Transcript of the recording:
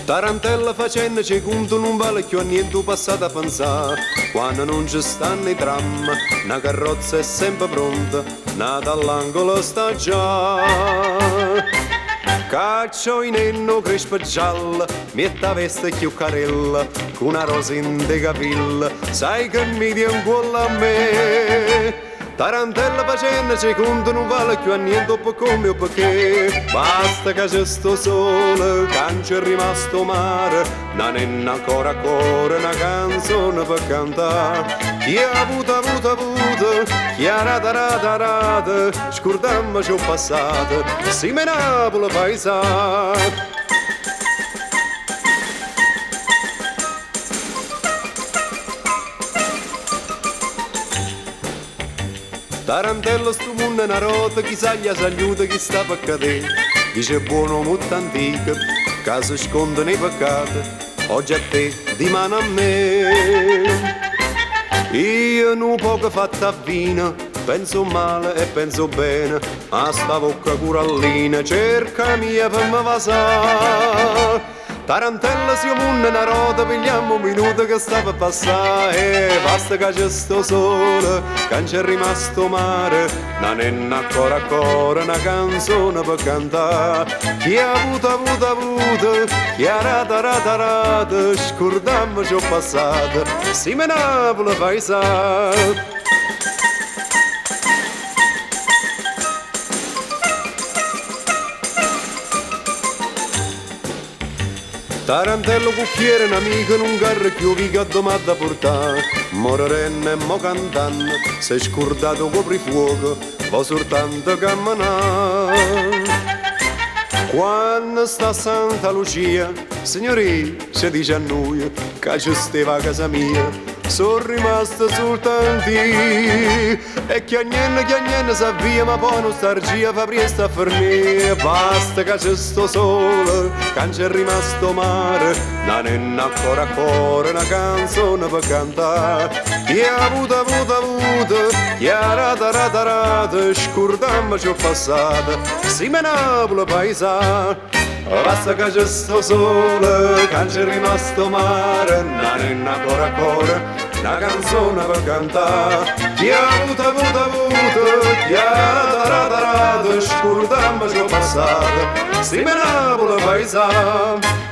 Tarantella facendo ci conto non vale più a niente passato a pensare. Quando non ci stanno i tram, una carrozza è sempre pronta, nata all'angolo sta già. Caccio in enno crespa gialla, mietta veste più carella, con una rosa in de capilla, sai che mi dia un cuore a me. Tarantella facendo ci conto non vale più a niente o come o perché. Basta che c'è sto sole, che c'è rimasto mare, non è ancora una canzone per cantare. Chi ha avuto, chi ha rata, scordammoci il passato, si me Napoli paesato. Tarantello sto mondo è una rota, chi sa gli saluta, chi sta per cadere. Dice buono molto antico, che si sconde nei peccati, oggi a te, dimani a me. Io non poco fatta a vino, penso male e penso bene, ma sta bocca curallina cerca mia per me vasare. Tarantella si munna una rota, pigliamo un minuto che sta per passare. Basta che c'è sto sole, che c'è rimasto mare, non è ancora una canzone per cantare. Chi ha avuto, chi ha rata, scordammoci il passato, si me Napoli paesato. Tarantello cucchiere un amico non garra più che domanda portare. Mororenne e mo cantando, sei scordato coprifuoco, va soltanto camminare. Quando sta Santa Lucia, signori, ci dice a noi che ci stava a casa mia, sono rimasto soltanto e chiagnenne sa via, ma poi nostalgia fa presto a fornire. Basta che c'è sto sole, che c'è rimasto mare, non è ancora una canzone per cantare. Chi ha avuto, chi ha rata, scordammoci il passato, si me Napoli paesato. Basta che c'è sto sole, che c'è rimasto mare, non è ancora una canzone per cantare. Chi ha avuto, chi ha rata, scordammoci il passato, si me Napoli paesato.